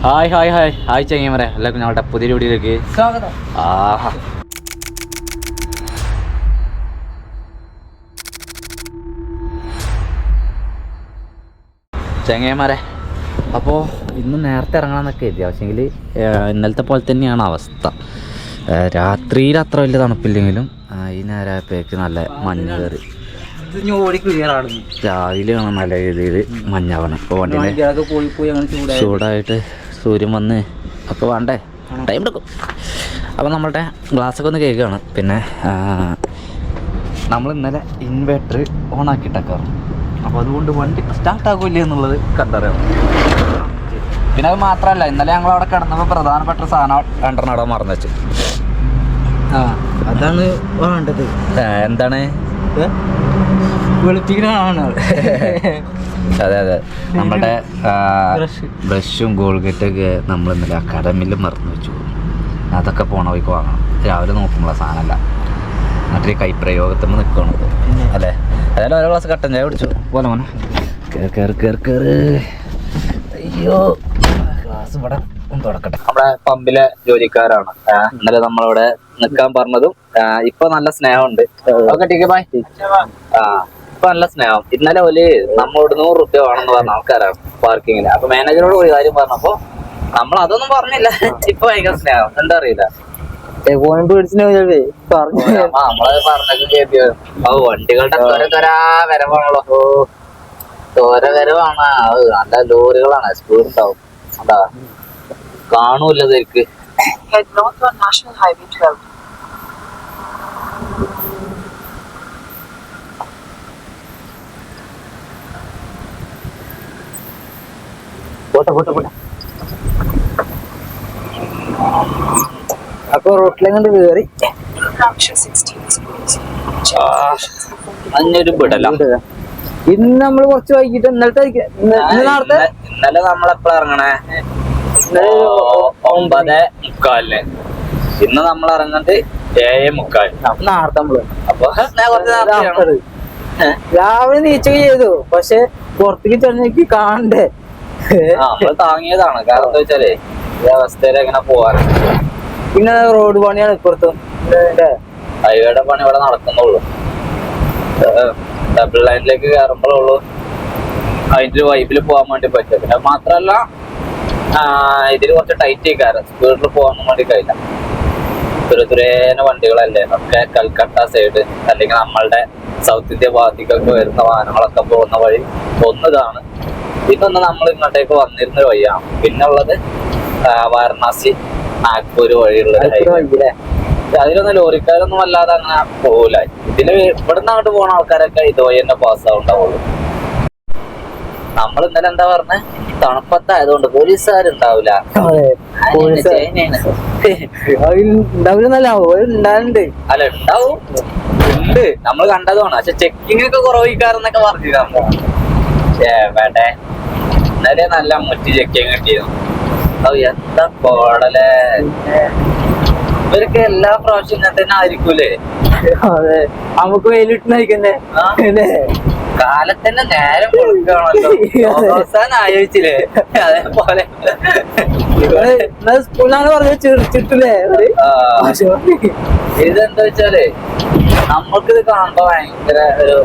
Hi hi hi hi ചങ്ങായിമാരെ, എല്ലാവർക്കും ഞങ്ങളുടെ പുതിയ വീഡിയോയിലേക്ക് സ്വാഗതം. ചങ്ങായിമാരെ, അപ്പോൾ ഇന്ന് നേരത്തെ ഇറങ്ങണമെന്നൊക്കെ എഴുതി. പക്ഷേങ്കിൽ ഇന്നലത്തെ പോലെ തന്നെയാണ് അവസ്ഥ. രാത്രിയിൽ അത്ര വലിയ തണുപ്പില്ലെങ്കിലും ഈ നേരത്തേക്ക് നല്ല മഞ്ഞ് കയറി. രാവിലെയാണ് നല്ല രീതിയിൽ മഞ്ഞാവണം. ഇപ്പോൾ വണ്ടിനെ ചൂടായിട്ട് സൂര്യൻ വന്ന് ഒക്കെ വേണ്ടേ, ടൈം എടുക്കും. അപ്പോൾ നമ്മളുടെ ഗ്ലാസ്സൊക്കെ ഒന്ന് കേൾക്കുകയാണ്. പിന്നെ നമ്മൾ ഇന്നലെ ഇൻവേർട്ടർ ഓണാക്കിയിട്ടേക്കാറ്. അപ്പോൾ അതുകൊണ്ട് വണ്ടി സ്റ്റാർട്ടാകില്ല എന്നുള്ളത് കണ്ടറിയാം. പിന്നെ അത് മാത്രമല്ല, ഇന്നലെ ഞങ്ങൾ അവിടെ കിടന്നപ്പോൾ പ്രധാനപ്പെട്ട സാധനം രണ്ടെണ്ണം അവിടെ മറന്നു വെച്ചു. അതാണ് വേണ്ടത്. എന്താണ്? അതെ അതെ, നമ്മുടെ ബ്രഷും ഗോൾഗേറ്റൊക്കെ നമ്മൾ ഇന്നലെ അക്കാദമിയിൽ മറന്നു വെച്ചു. അതൊക്കെ പോണ വഴിക്ക് വാങ്ങണം. രാവിലെ നോക്കുമ്പോൾ സാധനമല്ല, മറ്റൊരു കൈപ്രയോഗത്തിൽ നിൽക്കണം അല്ലേ. അതായത് ഓരോ ഗ്ലാസ് കട്ടൻ ചായ കുടിച്ചു പോലെ മോനെ. കയറി അയ്യോ, ഗ്ലാസ് ഇവിടെ തുടക്കട്ടെ. നമ്മുടെ പമ്പിലെ ജോലിക്കാരാണ് ഇന്നലെ നമ്മളിവിടെ നിൽക്കാൻ പറഞ്ഞതും. ഇപ്പൊ നല്ല സ്നേഹമുണ്ട്. ഓക്കെ ടീക്ക് ബൈ. ഇപ്പൊ നല്ല സ്നേഹം. ഇന്നലെ ഒരു നമ്മളോട് 100 രൂപ വേണമെന്ന് പറഞ്ഞ ആൾക്കാരാണ് പാർക്കിങ്ങിന്. അപ്പൊ മാനേജറോട് ഒരു കാര്യം പറഞ്ഞപ്പോ നമ്മൾ അതൊന്നും പറഞ്ഞില്ല. ഇപ്പൊ ഭയങ്കര സ്നേഹം. എന്താ അറിയില്ല, നമ്മള് പറഞ്ഞൊക്കെ കേട്ടിയോ. വണ്ടികളുടെ തൊര വരവാണല്ലോ. തൊര വരവാണ്. നല്ല ലോറികളാണ്, സ്പീഡ് ഉണ്ടാവും. എന്താ കാണൂല്ല ശരിക്ക്. പോട്ടെ അപ്പൊ റോട്ടിലെങ്ങോട്ട് കേറി അഞ്ഞൊരു വിടല. ഇന്ന് നമ്മള് കുറച്ച് വൈകിട്ട് ഇന്നലെ നമ്മളെപ്പോഴാ ഇറങ്ങണേ? 9:45. ഇന്ന് നമ്മൾ ഇറങ്ങുന്നത് 7:45. നേരത്തെ നമ്മള് അപ്പൊ രാവിലെ നീച്ചൊക്കെ ചെയ്തു. പക്ഷെ പുറത്തേക്ക് ചെന്നേക്ക് കാണണ്ടേ. നമ്മള് താങ്ങിയതാണ്. കാരണം എന്താ വെച്ചാലേ ഈ അവസ്ഥയിൽ എങ്ങനെ പോവാൻ. പിന്നെ റോഡ് പണിയാണ് ഇപ്പുറത്തും. ഹൈവേയുടെ പണി ഇവിടെ നടക്കുന്നുള്ളൂ. ഡബിൾ ലൈനിലേക്ക് കയറുമ്പോഴുള്ളൂ അതിന്റെ ഒരു വൈബിൽ പോകാൻ വേണ്ടി പറ്റും. പിന്നെ മാത്രല്ല ഇതിൽ കുറച്ച് ടൈറ്റ് ആയിക്കാരം, സ്പീഡിൽ പോകാൻ വേണ്ടി കഴിയില്ല. തുരേന വണ്ടികളല്ലേ ഒക്കെ. കൽക്കട്ട സൈഡ് അല്ലെങ്കിൽ നമ്മളുടെ സൗത്ത് ഇന്ത്യ ഭാഗത്തേക്കൊക്കെ വരുന്ന വാഹനങ്ങളൊക്കെ പോകുന്ന വഴി ഒന്നിതാണ്. ഇതൊന്ന് നമ്മൾ ഇങ്ങോട്ടേക്ക് വന്നിരുന്ന വഴിയാണ്. പിന്നെ ഉള്ളത് വാരണാസി നാഗ്പൂർ വഴിയുള്ള ഹൈവേ. അതിലൊന്നും ലോറിക്കാരൊന്നും അല്ലാതെ അങ്ങനെ പോകില്ല. ഇതില് ഇവിടുന്ന് അങ്ങോട്ട് പോണ ആൾക്കാരൊക്കെ ഇതുവഴി തന്നെ പാസ്സാവുണ്ടാവുള്ളൂ. നമ്മൾ ഇന്നലെ എന്താ പറഞ്ഞ, തണുപ്പത്തായതുകൊണ്ട് പോലീസുകാരുണ്ടാവില്ല. അല്ല ഉണ്ടാവും, ഉണ്ട്, നമ്മൾ കണ്ടതുമാണ്. പക്ഷെ ചെക്കിംഗ് ഒക്കെ കുറവിക്കാരെന്നൊക്കെ പറഞ്ഞിരുന്നു. വേണ്ടേ, ഇന്നലെ നല്ല മുറ്റി ചെക്കിങ് കിട്ടിയിരുന്നു. എന്താ കോടലേ. ഇവരൊക്കെ എല്ലാ പ്രാവശ്യം ഇങ്ങനെ തന്നെ ആയിരിക്കൂലേ. അതെ, നമുക്ക് വെയിലിട്ടുന്നേ കാലത്തന്നെ നേരം കൊടുക്കുകയാണല്ലോ. അവസാനം ആലോചിച്ചില്ലേ, അതേപോലെ സ്കൂളിലാണ് പറഞ്ഞ ചിരിച്ചിട്ടില്ലേ. ഇതെന്താ വെച്ചാല് നമ്മൾക്കിത് കാണുമ്പോ ഭയങ്കര ഒരു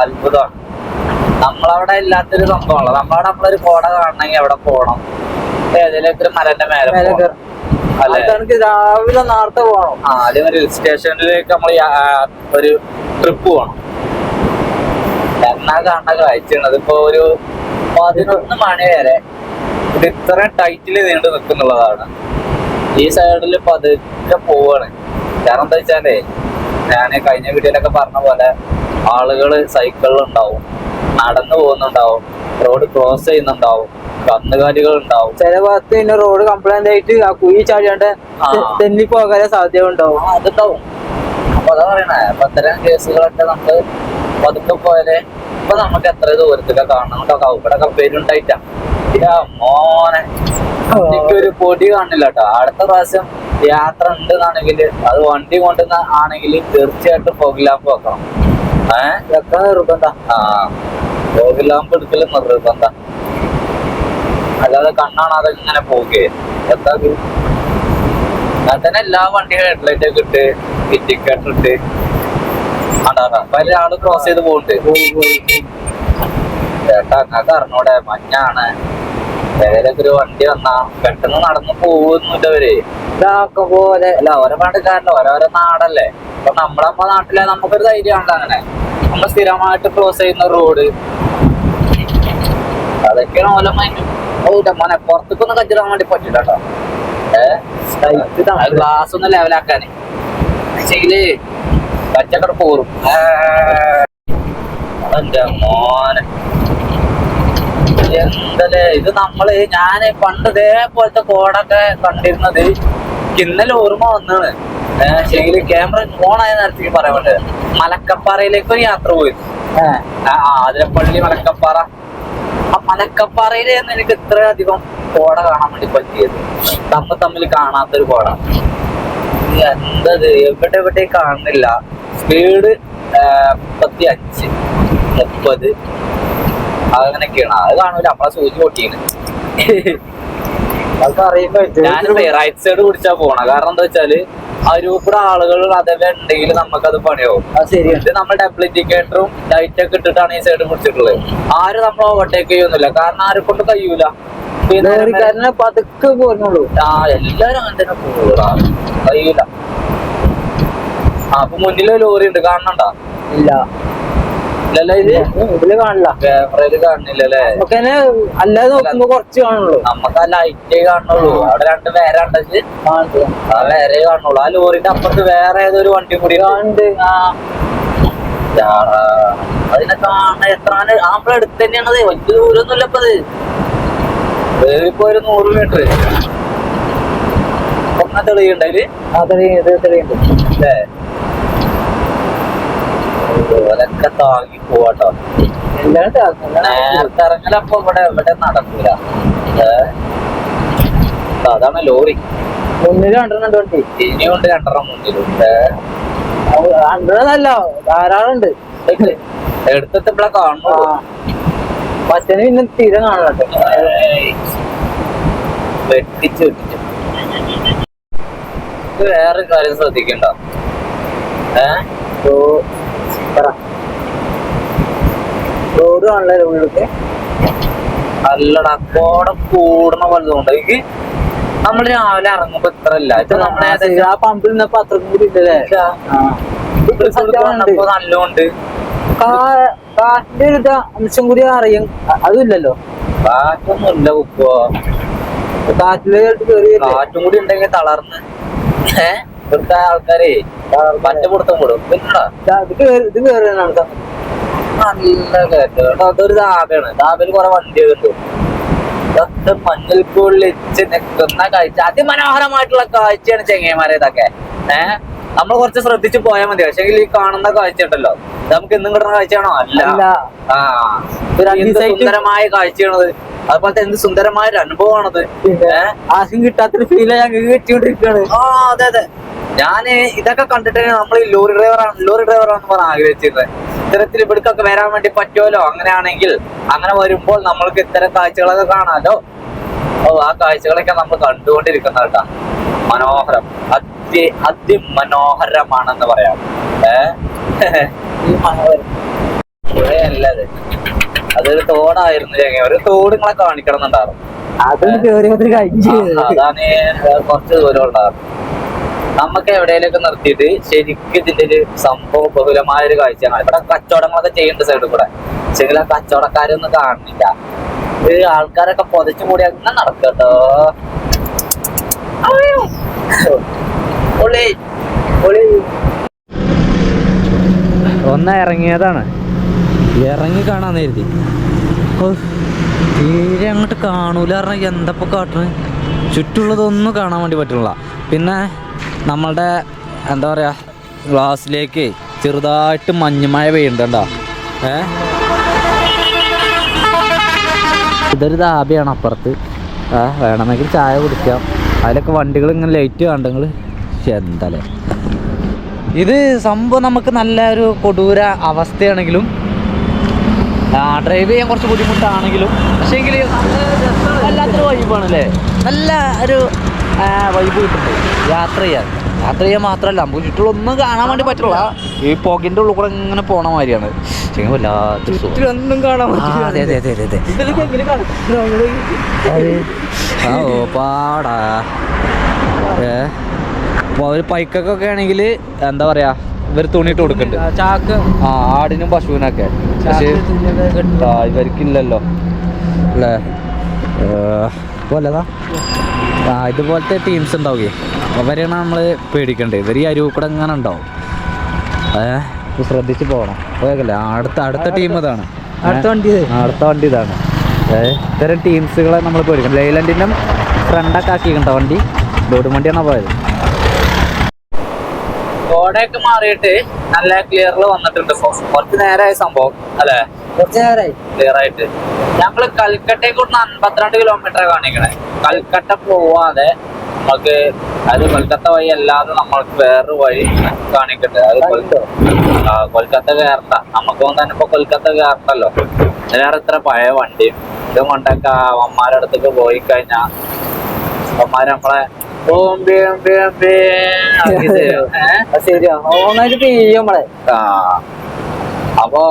അത്ഭുതമാണ്. നമ്മളവിടെ ഇല്ലാത്തൊരു സംഭവമാണല്ലോ. നമ്മളൊരു കോട കാണണമെങ്കിൽ എവിടെ പോകണം? ഏതെങ്കിലും ഒരു മലന്റെ മേലെ രാവിലെ നേരത്തെ പോകണം. ആദ്യം ഒരു ഹിൽ സ്റ്റേഷനിലേക്ക് നമ്മൾ ഒരു ട്രിപ്പ് പോകണം. എന്നാ കാണുന്ന കാഴ്ചയാണ്. ഇപ്പൊ ഒരു 11 മണി വരെ ഇത് ഇത്രയും ടൈറ്റില് നീണ്ടു നിൽക്കുന്നുള്ളതാണ്. ഈ സൈഡിൽ പതുക്കെ പോവാണ്. കാരണം എന്താ വെച്ചാലേ, ഞാൻ കഴിഞ്ഞ വീഡിയോയിലൊക്കെ പറഞ്ഞ പോലെ ആളുകള് സൈക്കിളിലുണ്ടാവും, നടന്നു പോകുന്നുണ്ടാവും, റോഡ് ക്രോസ് ചെയ്യുന്നുണ്ടാവും, കന്നുകാലികൾ ഉണ്ടാവും. ചില ഭാഗത്ത് പിന്നെ റോഡ് കംപ്ലൈന്റ് ആയിട്ട് ആ കുഴി ചാടിയാണ്ട് തെന്നി പോകാൻ സാധ്യത ഉണ്ടാവും. അതുണ്ടാവും. അപ്പൊ അതാ പറയണേ, അപ്പൊ അത്തരം കേസുകളൊക്കെ നമ്മള് പതുക്കെ പോയാലേ. ഇപ്പൊ നമുക്ക് എത്ര ദൂരത്തൊക്കെ കാണണം. ഇവിടെ പേരുണ്ടായിട്ടാ മോനെ, എനിക്കൊരു പൊടി കാണില്ല കേട്ടോ. അടുത്ത പ്രാവശ്യം യാത്ര ഉണ്ടെന്നാണെങ്കിൽ, അത് വണ്ടി കൊണ്ടുവന്ന ആണെങ്കിൽ തീർച്ചയായിട്ടും ഫോഗ് ലാമ്പ് വെക്കണം. നിർബന്ധ. ഫോഗ് ലാമ്പ് എടുക്കലും നിർബന്ധ. അല്ലാതെ കണ്ണാണാതെ ഇങ്ങനെ പോകെ എന്താ തന്നെ എല്ലാ വണ്ടിയും ഹെഡ്ലൈറ്റ് ഒക്കെ ഇട്ട് ഇൻഡിക്കേറ്റർ ഇട്ട് അപ്പൊ അതിൽ ആള് ക്രോസ് ചെയ്ത് പോകുന്നുണ്ട്. ചേട്ടാ അങ്ങക്ക് അറിഞ്ഞൂടെ മഞ്ഞാണ്, ഏതൊക്കെ ഒരു വണ്ടി വന്നാ പെട്ടെന്ന് നടന്നു പോകുന്നില്ലവര് പോലെ. അല്ല ഓരോ നാട്ടുകാരല്ല, ഓരോരോ നാടല്ലേ. അപ്പൊ നമ്മളമ്മ നാട്ടിലെ നമുക്കൊരു ധൈര്യമാണല്ലോ അങ്ങനെ. നമ്മൾ സ്ഥിരമായിട്ട് ക്രോസ് ചെയ്യുന്ന റോഡ് അതൊക്കെയാണ് ഓല മൈൻഡ്. മോനെ പുറത്തേക്കൊന്നും കച്ചിടാൻ വേണ്ടി പറ്റില്ല കേട്ടോ. ഗ്ലാസ് ഒന്ന് ലെവലാക്കാന് ശരിയില് കച്ചക്കട പോറും. എന്റെ മോനെ എന്തല്ലേ ഇത്. ഞാൻ പണ്ട് ഇതേപോലത്തെ കോടൊക്കെ കണ്ടിരുന്നത് ഇന്നലെ ഓർമ്മ വന്നാണ്. ശരിയില് ക്യാമറ ഓണായ നേരത്തേക്ക് പറയാൻ പറ്റത് മലക്കപ്പാറയിലേക്ക് ഒരു യാത്ര പോയിരുന്നു. അതിരപ്പള്ളി മലക്കപ്പാറ. ആ മലക്കപ്പാറയിലായിരുന്നു എനിക്ക് ഇത്രയധികം കോട കാണാൻ വേണ്ടി പറ്റിയത്. തമ്മിൽ കാണാത്തൊരു കോട. എന്തത് എവിടെ കാണുന്നില്ല. സ്പീഡ് 35 30 അങ്ങനെയൊക്കെയാണ്. അത് കാണൂല, നമ്മളെ സൂചി പൊട്ടിയാണ്. ഞാനിപ്പോ റൈറ്റ് സൈഡ് പിടിച്ചാ പോണ. കാരണം എന്താ വെച്ചാല് അരൂപ്പുറ ആളുകൾ അതൊക്കെ ഉണ്ടെങ്കിൽ നമുക്കത് പണിയാവും. ഇത് നമ്മൾ ഡബിൾ ഇൻഡിക്കേറ്ററും ലൈറ്റ് ഒക്കെ ഇട്ടിട്ടാണ് ഈ സൈഡ് പിടിച്ചിട്ടുള്ളത്. ആരും നമ്മൾ ഓവർടേക്ക് ചെയ്യുന്നില്ല, കാരണം ആരെ കൊണ്ട് കഴിയൂല. പതുക്കെ പോരുന്നുള്ളൂ. എല്ലാരും അങ്ങനെ തന്നെ പോകൂടാ, കഴിയൂല. അപ്പൊ മുന്നില് ലോറി ഉണ്ട്, കാണണണ്ടാ? ഇല്ല ഇല്ലല്ലേ, ഇതില് കാണില്ല, ക്യാമറയില് കാണുന്നില്ലല്ലേ. അല്ലാതെ നോക്കുമ്പോ കുറച്ച് കാണുള്ളൂ. നമുക്ക് ആ ലൈറ്റേ കാണുള്ളൂ. അവിടെ 2 വേറെ ആ വേറെ കാണുള്ളൂ. ആ ലോറിന്റെ അപ്പുറത്ത് വേറെ ഏതൊരു വണ്ടി കൂടി കാണുന്നുണ്ട്. അതിനെ കാണാൻ എത്ര നമ്മളെ അടുത്ത് തന്നെയാണത്. വലിയ ദൂരമൊന്നുമില്ല. ഇപ്പൊ അത് ഇപ്പൊ ഒരു 100 മീറ്റർ ഒന്നാ തെളിയുണ്ട് അതില്. തെളിയുണ്ട് അല്ലേ? ഓലൊക്കെ താങ്ങി പോവാട്ടോ. നേരത്തെ ഇറങ്ങലപ്പോ ഇവിടെ നടക്കൂല. അതാണ് ലോറി. മുന്നിൽ 2 വണ്ടി ഇനിയുണ്ട് 2 മുന്നിലുണ്ട്. 2 ധാരാളം ഉണ്ട്. എടുത്തിട്ടപ്പോഴാ കാണുന്നു. മറ്റേ പിന്നെ തീരെ കാണുന്നുണ്ട്. വെട്ടിച്ച് വേറെ കാര്യം ശ്രദ്ധിക്കണ്ട. റോഡ് കാണല്ലേ ഉള്ളിലൊക്കെ അല്ലടാ കോട കൂടണ വലുതുകൊണ്ട് എനിക്ക്. നമ്മൾ രാവിലെ ഇറങ്ങുമ്പോ ഇത്ര ഇല്ല. ആ പമ്പിൽ നിന്നപ്പോ അത്രക്കും കൂടി ഇല്ലല്ലേ. നല്ലോണ്ട് കാറ്റിന്റെ ഒരു അംശം കൂടി അറിയും. അതുമില്ലല്ലോ, കാറ്റൊന്നും ഇല്ല. ഉപ്പോ കാറ്റില് കാറ്റും കൂടി ഉണ്ടെങ്കിൽ തളർന്ന് ഇവിടുത്തെ ആൾക്കാരെ മറ്റേ കൊടുത്തും വിടും. പിന്നെടാ ഇത് കേറുന്നതാണ് നല്ല കയറ്റം. അതൊരു ദാബയാണ്. ദാബിൽ കുറെ വണ്ടികളുണ്ട്. ഇതൊക്കെ മഞ്ഞൾ കൊള്ളിച്ച് നിൽക്കുന്ന കാഴ്ച, അതിമനോഹരമായിട്ടുള്ള കാഴ്ചയാണ് ചെങ്ങന്മാരെ ഇതൊക്കെ. നമ്മൾ കുറച്ച് ശ്രദ്ധിച്ച് പോയാൽ മതി. പക്ഷെ ഈ കാണുന്ന കാഴ്ച ഉണ്ടല്ലോ, നമുക്ക് എന്നും കിട്ടുന്ന കാഴ്ചയാണോ? അല്ല. സുന്ദരമായ കാഴ്ചയാണത്. അതുപോലത്തെ എന്ത് സുന്ദരമായ ഒരു അനുഭവമാണത്. ആർക്കും കിട്ടാത്തൊരു ഫീൽ ഞങ്ങൾക്ക് കിട്ടിക്കൊണ്ടിരിക്കുകയാണ്. അതെ അതെ. ഞാന് ഇതൊക്കെ കണ്ടിട്ട് നമ്മൾ ഈ ലോറി ഡ്രൈവറാണെന്ന് പറഞ്ഞ് ആഗ്രഹിച്ചിരുന്നത്. ഇത്തരത്തിൽ ഇവിടേക്കൊക്കെ വരാൻ വേണ്ടി പറ്റുമല്ലോ. അങ്ങനെയാണെങ്കിൽ അങ്ങനെ വരുമ്പോൾ നമ്മൾക്ക് ഇത്തരം കാഴ്ചകളൊക്കെ കാണാമല്ലോ. ആ കാഴ്ചകളൊക്കെ നമ്മൾ കണ്ടുകൊണ്ടിരിക്കുന്ന കേട്ടാ. മനോഹരം, അതിമനോഹരമാണെന്ന് പറയാം. പുഴയല്ലത്, അതൊരു തോടായിരുന്നു. ഒരു തോട് നിങ്ങളെ കാണിക്കണം എന്നുണ്ടായിരുന്നു. അതാണ് കുറച്ച് ദൂരം ഉണ്ടായിരുന്നു. നമുക്ക് എവിടെയൊക്കെ നിർത്തിയിട്ട് ശരിക്കും ഇതിന്റെ ഒരു സംഭവ ബഹുലമായ ഒരു കാഴ്ചയാണ്. ഇവിടെ കച്ചവടങ്ങളൊക്കെ ചെയ്യുന്ന സൈഡിൽ കൂടെ. പക്ഷെങ്കിൽ ആ കച്ചവടക്കാരൊന്നും കാണുന്നില്ല. ആൾക്കാരൊക്കെ പൊതച്ചു കൂടി അങ്ങനെ നടക്കട്ടോ. ഒന്ന് ഇറങ്ങിയതാണ്, ഇറങ്ങി കാണാൻ കരുതി. തീരെ അങ്ങോട്ട് കാണൂല. പറഞ്ഞാൽ എന്തപ്പോ കാട്ടണ്, ചുറ്റുള്ളതൊന്നും കാണാൻ വേണ്ടി പറ്റുള്ള. പിന്നെ നമ്മളുടെ എന്താ പറയാ, ഗ്ലാസ്സിലേക്ക് ചെറുതായിട്ട് മഞ്ഞുമഴ പെയ്യുന്നുണ്ടോ. ഇതൊരു ദാബിയാണ് അപ്പുറത്ത്. വേണമെങ്കിൽ ചായ കുടിക്കാം. അതിലൊക്കെ വണ്ടികൾ ഇങ്ങനെ ലൈറ്റ് കണ്ടെങ്കിൽ എന്താല്ലേ. ഇത് സംഭവം നമുക്ക് നല്ലൊരു കൊടൂര അവസ്ഥയാണെങ്കിലും ഡ്രൈവ് ചെയ്യാൻ കുറച്ച് ബുദ്ധിമുട്ടാണെങ്കിലും പക്ഷേ എങ്കിൽ വല്ലാത്തൊരു വൈബാണ് അല്ലേ, നല്ല ഒരു വൈബ് കിട്ടുന്നുണ്ട് യാത്ര ചെയ്യാൻ മാത്രമല്ല നമുക്ക് ചുറ്റുള്ളൊന്നും കാണാൻ വേണ്ടി പറ്റില്ല. ഈ പോകിൻ്റെ ഉള്ളിൽ കൂടെ ഇങ്ങനെ പോണ മാതിരിയാണ്. ശരിക്കും വല്ലാത്തൊരു സുഖം കാണാൻ. അതെ അതെ അതെ അതെ ആ ഓ പാടാ. അപ്പോൾ അവർ പൈക്കൊക്കെ ആണെങ്കിൽ എന്താ പറയാ ഇവർ തുണിയിട്ട് കൊടുക്കുന്നുണ്ട് ചാക്ക്. ആ ആടിനും പശുവിനൊക്കെ. പക്ഷേ ഇവർക്കില്ലല്ലോ അല്ലേ. പോലെതാ ഇതുപോലത്തെ ടീംസ് ഉണ്ടാവുകയെ അവരെയാണ് നമ്മൾ പേടിക്കേണ്ടത്. ഇവർ ഈ അരുവ് കൂടെ ഇങ്ങനെ ഉണ്ടാവും. ശ്രദ്ധിച്ച് പോകണം. പോയല്ലേ അടുത്ത ടീം ഇതാണ്. അടുത്ത വണ്ടി ഇതാണ്. ഇത്തരം ടീംസുകളെ നമ്മൾ പേടിക്കണം. ലൈലൻഡിൻ്റെ ഫ്രണ്ടൊക്കെ ആക്കിയിട്ടുണ്ടോ വണ്ടി? ലോഡ് വണ്ടിയാണോ പോയത്? കോടയൊക്കെ മാറിയിട്ട് നല്ല ക്ലിയറിൽ വന്നിട്ടുണ്ട്. കുറച്ച് നേരമായി സംഭവം അല്ലേ? കുറച്ച് നേരമായി ക്ലിയർ ആയിട്ട്. ഞങ്ങള് കൽക്കട്ടയെ കൊണ്ട് 52 കിലോമീറ്റർ കാണിക്കണേ. കൽക്കട്ട പോവാതെ നമുക്ക് അത് കൊൽക്കത്ത വഴി അല്ലാതെ നമ്മൾക്ക് വേറൊരു വഴി കാണിക്കട്ടെ. അത് കൊൽക്കത്ത കയറണ്ട. നമുക്കൊന്നും തന്നെ ഇപ്പൊ കൊൽക്കത്ത കയറണ്ടല്ലോ. വേറെ ഇത്ര പഴയ വണ്ടിയും ഇതും കൊണ്ടൊക്കെ അമ്മമാരുടെ അടുത്തേക്ക് പോയി കഴിഞ്ഞാൽ അമ്മമാര് നമ്മളെ അപ്പൊ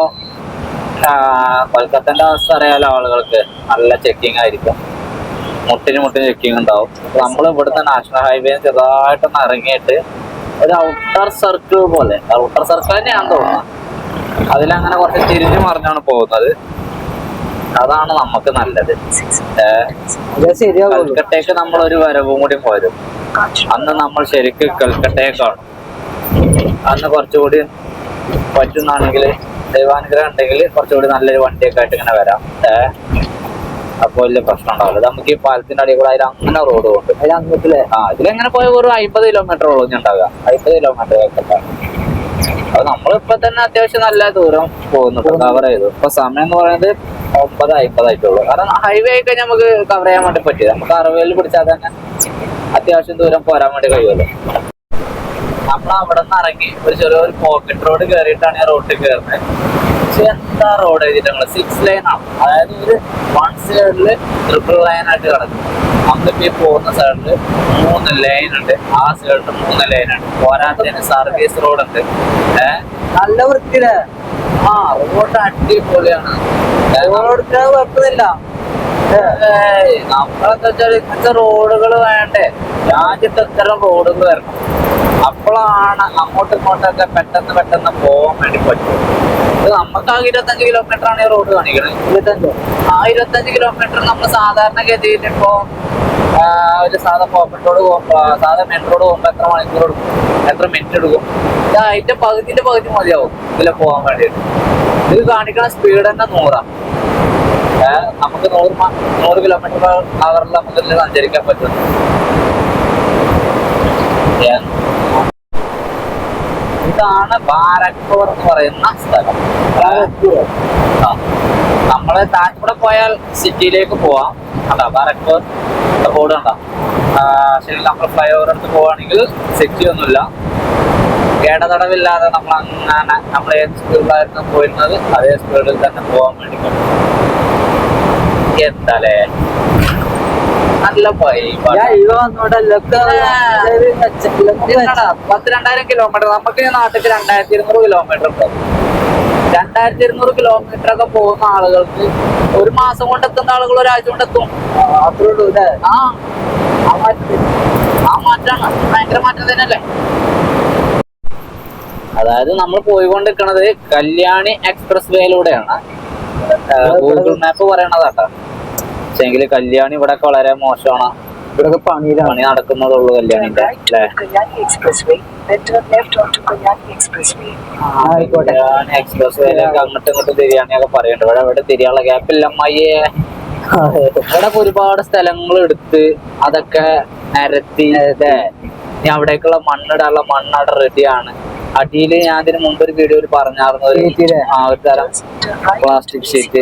കൊൽക്കത്തന്റെ അവസ്ഥ അറിയാലോ ആളുകൾക്ക്. നല്ല ചെക്കിങ് ആയിരിക്കും. മുട്ടിന് ചെക്കിങ് ഉണ്ടാവും. നമ്മൾ ഇവിടുത്തെ നാഷണൽ ഹൈവേ ചെറുതായിട്ടൊന്ന് ഇറങ്ങിയിട്ട് ഒരു ഔട്ടർ സർക്കിൾ പോലെ, ഔട്ടർ സർക്കിൾ തന്നെയാണെന്ന് തോന്നുന്നു, അതിലങ്ങനെ കുറച്ച് തിരിഞ്ഞു മറിഞ്ഞാണ് പോകുന്നത്. അതാണ് നമുക്ക് നല്ലത്. കൽക്കട്ടയ്ക്ക് നമ്മൾ ഒരു വരവും കൂടി പോരും. അന്ന് നമ്മൾ ശരിക്കും കൽക്കട്ടയെ കാണും. അന്ന് കുറച്ചുകൂടി പറ്റുന്നാണെങ്കിൽ ദൈവാനുഗ്രഹം ഉണ്ടെങ്കിൽ കുറച്ചുകൂടി നല്ലൊരു വണ്ടിയൊക്കെ ആയിട്ട് ഇങ്ങനെ വരാം. അപ്പൊ വലിയ പ്രശ്നം ഉണ്ടാവില്ല. നമുക്ക് ഈ പാലത്തിന്റെ അടിയിൽ കൂടെ അതിൽ അങ്ങനെ റോഡ് കൊണ്ട് ഇതിലെങ്ങനെ പോയ ഒരു 50 കിലോമീറ്ററോളം ഉണ്ടാവുക. 50 കിലോമീറ്റർ അത് നമ്മളിപ്പോ തന്നെ അത്യാവശ്യം നല്ല ദൂരം പോകുന്നുണ്ട്, കവർ ചെയ്തു. ഇപ്പൊ സമയം എന്ന് പറയുന്നത് 9:50 ആയിട്ടുള്ളൂ. കാരണം ഹൈവേ ആയി കഴിഞ്ഞാൽ നമുക്ക് കവർ ചെയ്യാൻ വേണ്ടി പറ്റില്ല. നമുക്ക് 60 പിടിച്ചാൽ തന്നെ അത്യാവശ്യം ദൂരം പോരാൻ വേണ്ടി കഴിയുമല്ലോ. നമ്മൾ അവിടെ നിന്ന് ഇറങ്ങി ഒരു ചെറിയൊരു പോക്കറ്റ് റോഡ് കയറിയിട്ടാണ് ഈ റോഡിൽ കയറുന്നത്. പക്ഷെ എന്താ റോഡ് എഴുതിയിട്ട് 6 ലൈനാണ്. അതായത് ഒരു 1 സൈഡില് ട്രിപ്പിൾ ലൈനായിട്ട് കിടക്കും. നമ്മളിപ്പോ ഈ പോകുന്ന സൈഡില് 3 ലൈൻ ഉണ്ട്, ആ സൈഡിൽ 3 ലൈനുണ്ട്. പോരാത്തതിന് സർവീസ് റോഡ് ഉണ്ട്. നല്ല വൃത്തിയില് റോഡ് അടിപൊളിയാണ്. കുഴപ്പമില്ല. നമ്മളെന്താ വെച്ചാൽ ഇങ്ങനത്തെ റോഡുകൾ വേണ്ടേ? രാജ്യത്ത് എത്തരം റോഡുകൾ വരണം. അപ്പോഴാണ് അങ്ങോട്ടും ഇങ്ങോട്ടൊക്കെ പെട്ടെന്ന് പോകാൻ വേണ്ടി പറ്റും. ഇത് നമുക്ക് 25 കിലോമീറ്റർ ആണ് ഈ റോഡ് കാണിക്കുന്നത്. 25 കിലോമീറ്റർ നമ്മൾ സാധാരണ ഗതിയിൽ ഇപ്പോ ഒരു സാധാ പോക്കറ്റ് റോഡ് പോകുമ്പോ, സാധാ മെയിൻ റോഡ് പോകുമ്പോ എത്ര മണിക്കൂർ എടുക്കും, എത്ര മിനിറ്റ് എടുക്കും? ഇത് അതിന്റെ പകുതി മതിയാവും ഇതിലെ പോകാൻ വേണ്ടിയിട്ട്. ഇത് കാണിക്കുന്ന സ്പീഡ് തന്നെ 100. നമുക്ക് 100 കിലോമീറ്റർ അവറിൽ നമുക്ക് ഇതിൽ സഞ്ചരിക്കാൻ പറ്റും. ഇതാണ് ബാരക്പൂർ എന്ന് പറയുന്ന സ്ഥലം. നമ്മള് താഴെ പോയാൽ സിറ്റിയിലേക്ക് പോവാം. കണ്ടാ ബാരക്പൂർ ബോർഡ് കണ്ടാ. ശരി, നമ്മൾ ഫ്ലൈ ഓവർ എടുത്ത് പോവാണെങ്കിൽ സിറ്റി ഒന്നുമില്ല. ഇടതടവില്ലാതെ നമ്മൾ ഏത് സ്പീഡിലായിരുന്നു പോയിരുന്നത് അതേ സ്പീഡിൽ തന്നെ പോകാൻ വേണ്ടി പറ്റും. എന്താലേ നല്ല 10,000 കിലോമീറ്റർ. നമുക്ക് നാട്ടിൽ 2200 കിലോമീറ്റർ ഉണ്ടാവും. 2200 കിലോമീറ്റർ ഒക്കെ പോകുന്ന ആളുകൾക്ക് ഒരു മാസം കൊണ്ട് എത്തുന്ന ആളുകൾ ഒരാഴ്ച കൊണ്ട് എത്തും. അത്രേ ഉള്ളൂ അല്ലേ? ആ മാറ്റാണ് ഭയങ്കര മാറ്റം തന്നെയല്ലേ. അതായത് നമ്മൾ പോയിക്കൊണ്ടിരിക്കുന്നത് കല്യാണി എക്സ്പ്രസ് വേയിലൂടെയാണ്. ഗൂഗിൾ മാപ്പ് പറയണതാട്ടോ. പക്ഷെങ്കിൽ കല്യാണി ഇവിടെ വളരെ മോശമാണ്. ഇവിടെ പണി നടക്കുന്നതുള്ളൂ കല്യാണിന്റെ. കല്യാണി എക്സ്പ്രസ് വേയിലൊക്കെ അങ്ങോട്ടും ഇങ്ങോട്ടും തിരിയാണിയൊക്കെ പറയുന്നുണ്ട്. ഇവിടെ തിരിയാനുള്ള ഗ്യാപ്പില്ല അമ്മയെ. ഇവിടെ ഒരുപാട് സ്ഥലങ്ങൾ എടുത്ത് അതൊക്കെ നിരത്തി ഇനി അവിടേക്കുള്ള മണ്ണിടാനുള്ള മണ്ണവിടെ റെഡിയാണ്. അടിയിൽ ഞാൻ അതിന് മുമ്പ് ഒരു വീഡിയോയിൽ പറഞ്ഞായിരുന്നു ഒരു തരം പ്ലാസ്റ്റിക് ഷീറ്റ്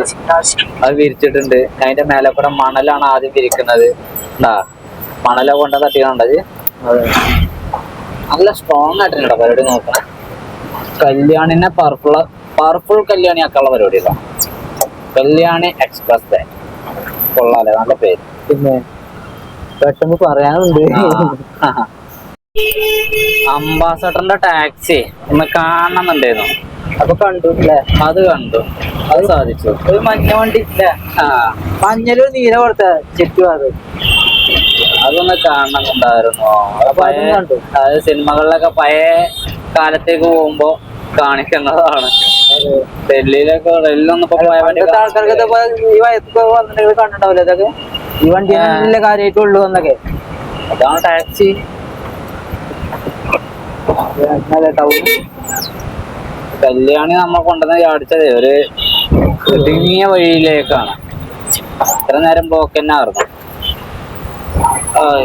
അത് വിരിച്ചിട്ടുണ്ട്. അതിന്റെ മേലെ കൂടെ മണലാണ് ആദ്യം വിരിക്കുന്നത്. മണല കൊണ്ട തട്ടിയാണ്ടത് നല്ല സ്ട്രോങ് ആയിട്ടുണ്ട് പരിപാടി. നോക്കണം, കല്യാണിനെ പവർഫുൾ കല്യാണിയാക്കാനുള്ള പരിപാടിയിലാണ്. കല്യാണി എക്സ്പ്രസ് കൊള്ളാല്ലേ, നല്ല പേര്. പിന്നെ പെട്ടെന്ന് പറയാനുണ്ട്. അംബാസഡറിന്റെ ടാക്സി ഒന്ന് കാണണമെന്നുണ്ടായിരുന്നു. അപ്പൊ കണ്ടു അല്ലേ? അത് കണ്ടു, അത് സാധിച്ചു. ഒരു മഞ്ഞ വണ്ടി ഇല്ലേ? മഞ്ഞലും നീല കൊടുത്ത ചുറ്റുപാട് അതൊന്ന് കാണണമെന്നുണ്ടായിരുന്നു. അപ്പൊ അതും കണ്ടു. അതായത് സിനിമകളിലൊക്കെ പഴയ കാലത്തേക്ക് പോകുമ്പോ കാണിക്കുന്നതാണ്. ഡൽഹിയിലൊക്കെ ഡൽഹിയിലൊന്നും ഇപ്പൊ പോയ ആൾക്കാർക്ക് ഈ വയസ്സൊക്കെ വന്നിട്ടുണ്ടെങ്കിൽ കണ്ടിട്ടുണ്ടാവില്ല ഇതൊക്കെ. ഈ വണ്ടി നല്ല കാര്യമായിട്ടുള്ളൂ എന്നൊക്കെ. അതാണ് ടാക്സി. കല്യാണി നമ്മൾ കൊണ്ടുവന്ന് ചാടിച്ചത് ഒരു ഇടുങ്ങിയ വഴിയിലേക്കാണ്. ഇത്ര നേരം ബ്ലോക്ക് തന്നെ ആയിരുന്നു.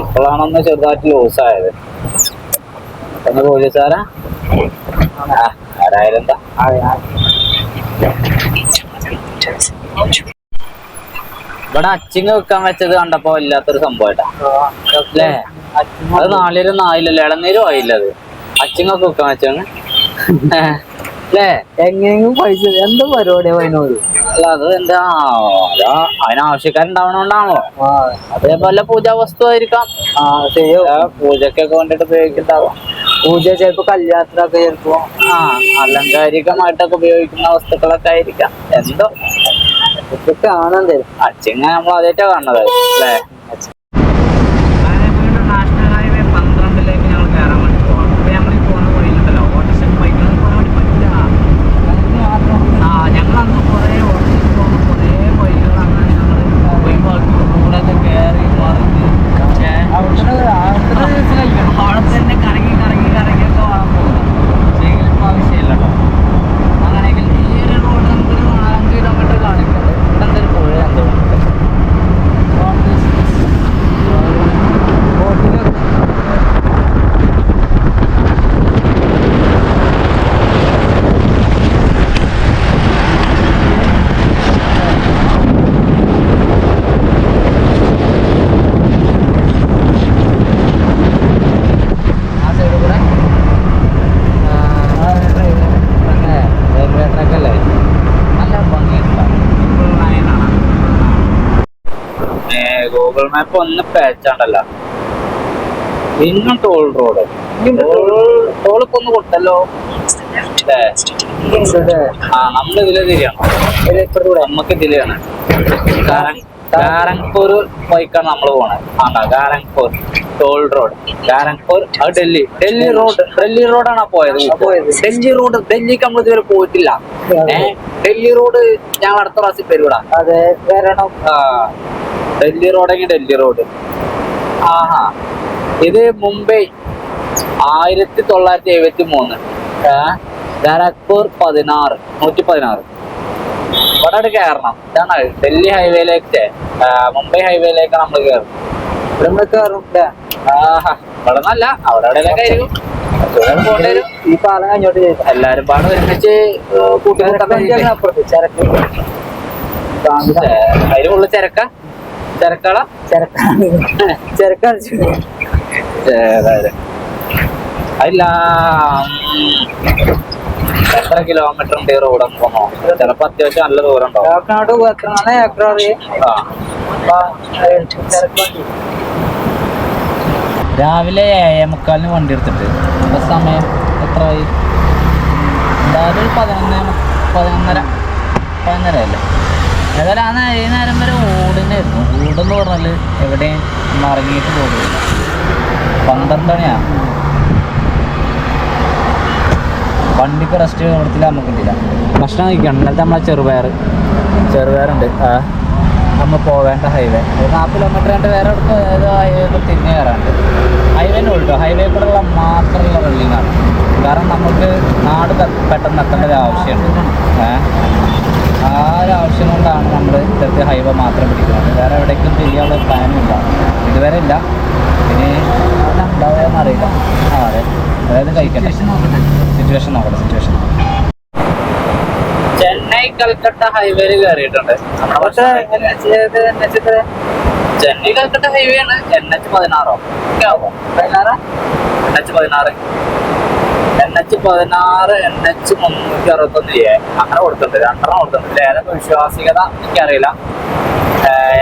ഇപ്പോഴാണൊന്ന് ചെറുതായിട്ട് ലൂസായത്. പിന്നെ പോലീസുകാരാ ആരായാലും എന്താ. ഇവിടെ അച്ചിങ് വെക്കാൻ വെച്ചത് കണ്ടപ്പോ ഇല്ലാത്തൊരു സംഭവമായിട്ടാ അല്ലേ? അത് നാളിലും ആയില്ലല്ലോ, ഇളനീരും ആയില്ല. അത് അച്ചിങ്ങൊക്കെ വെക്കാൻ വെച്ചാണ് അല്ലേ? എങ്ങനെയെങ്കിലും പൈസ എന്താ പരിപാടിയാ അതിനോട്? അല്ല അത് എന്താ അതിനാവശ്യക്കാരുണ്ടാവണോണ്ടാണോ? അതേപോലെ പൂജാ വസ്തു ആയിരിക്കാം. പൂജക്കൊക്കെ വേണ്ടിട്ട് ഉപയോഗിക്കുന്നുണ്ടാവാം. പൂജ ചിലപ്പോ കല്യാണത്തിനൊക്കെ ചിലപ്പോ അലങ്കാരികമായിട്ടൊക്കെ ഉപയോഗിക്കുന്ന വസ്തുക്കളൊക്കെ ആയിരിക്കാം. എന്തോ കാണാൻ തരും. അച്ചിങ്ങ നമ്മൾ ആദ്യമായിട്ടാ കാണുന്നത് അല്ലേ? നാഷണൽ ഹൈവേ 12 ഞങ്ങൾ കയറാൻ വേണ്ടി പോകാം. അപ്പൊ നമ്മൾ ഈ പോകുന്ന വഴിയിലുണ്ടല്ലോ, ഓട്ടോറിക്ഷ ബൈക്കിലൊന്നും പോകാൻ വേണ്ടി പറ്റില്ല. ഞങ്ങൾ അന്ന് കുറെ ഓട്ടോറിക്ഷ പോകുന്ന കുറെ വഴികൾ അങ്ങനെ ഞങ്ങൾ ഒഴിവാക്കി റോഡൊക്കെ കയറി മറിഞ്ഞ് അവിടെ തന്നെ കറങ്ങി ഒക്കെ വേണം പോകുന്നത്. ശരിക്കും ഇപ്പൊ ആവശ്യമില്ല കേട്ടോ. അങ്ങനെയെങ്കിൽ ഈ ഒരു റോഡ് നമുക്കൊരു 5 കിലോമീറ്റർ കാണിക്കുന്നത്. ഇവിടെ എന്തൊരു പുഴ എന്തോ ഗൂഗിൾ മാപ്പ് ഒന്ന് പേച്ചാണ്ടല്ലോ. ഇന്നും ടോൾ റോഡ് ടോളിപ്പോ ഒന്ന് കൊടുത്തല്ലോ. നമ്മൾ ഇതിലെ തിരിയണം. നമുക്ക് ഇതിലാണ് കാരങ്പൂർ വഴിക്കാണ് നമ്മൾ പോണത്. കാരങ്പൂർ ടോൾ റോഡ്. കാരങ്പൂർ അത് ഡൽഹി റോഡാണ് പോയത്. ഡൽഹിക്ക് നമ്മൾ ഇതുവരെ പോയിട്ടില്ല. ഡൽഹി റോഡ് ഞങ്ങൾ അടുത്ത പ്രാവശ്യം പേരുവിടാ. അതെ വരണം. ഡൽഹി റോഡ്. ഇത് മുംബൈ 1973. ഖരഗ്പൂർ 116. ഇവിടെ കയറണം. ഇതാണ് ഡൽഹി ഹൈവേയിലേക്ക്, മുംബൈ ഹൈവേയിലേക്ക് നമ്മൾ കയറും. ഇവിടെ കയറും. ഇവിടെ നല്ല അവിടെ എവിടെയൊക്കെ ആയിരിക്കും പോകേണ്ടി വരും. ഈ പാലം കഴിഞ്ഞോട്ട് എല്ലാരും പാട് ഒരുമിച്ച് അതിന് ഉള്ള ചെരക്കള അല്ല. എത്ര കിലോമീറ്റർ ഉണ്ട് ഈ റോഡ് പോന്നോ? ചിലപ്പോ അത്യാവശ്യം നല്ല ദൂരം ഉണ്ടാവും. രാവിലെ 7:45 വണ്ടി എടുത്തിട്ട് ഇപ്പൊ സമയം എത്രയായി? എന്തായാലും 11:30 അല്ലേ? ഏതായാലും ഈ നേരം വരെ ഓടുന്നായിരുന്നു. ഓടെന്ന് പറഞ്ഞാൽ എവിടെയും ഇറങ്ങിയിട്ട് പോകില്ല. 12 മണിയാണ്. വണ്ടിക്ക് റെസ്റ്റ് കൊടുത്തില്ല, നമുക്ക് കിട്ടില്ല. ഭക്ഷണം കഴിക്കണം. ഇന്നലത്തെ നമ്മളെ ചെറുപയറുണ്ട്. നമ്മൾ പോവേണ്ട ഹൈവേ 40 കിലോമീറ്റർ കണ്ട് വേറെ അടുത്ത് ഏതോ ഹൈവേ തിരിഞ്ഞ് കയറാണ്ട്. ഹൈവേനെ ഉള്ളൂ. ഹൈവേ കൂടെയുള്ള മാത്രമുള്ള വെള്ളിങ്ങാണ്. കാരണം നമുക്ക് നാട് പെട്ടെന്ന് എത്തേണ്ട ഒരു ആവശ്യമുണ്ട്. ആ ഒരു ആവശ്യം കൊണ്ടാണ് നമ്മൾ ഇത്തരത്തിൽ ഹൈവേ മാത്രം പിടിക്കുന്നത്. വേറെ എവിടേക്കും തിരിയാനുള്ള പ്ലാനും ഇല്ല, ഇതുവരെ ഇല്ല. ഇനി ഉണ്ടാവുകയെന്ന് അറിയില്ല. അതെ, അതായത് കഴിക്കട്ടെ. സിറ്റുവേഷൻ നോക്കട്ടെ. ചെന്നൈ കൽക്കട്ട ഹൈവേയിൽ കയറിയിട്ടുണ്ട്. ചെന്നൈ കൽക്കട്ട ഹൈവേ ആണ്. NH16 ഒക്കെ ആവും. 16 NH16 NH361 അങ്ങനെ കൊടുത്തിട്ടുണ്ട്. 2 കൊടുത്തിട്ടുണ്ട്. ഏതൊക്കെ വിശ്വാസികത എനിക്കറിയില്ല.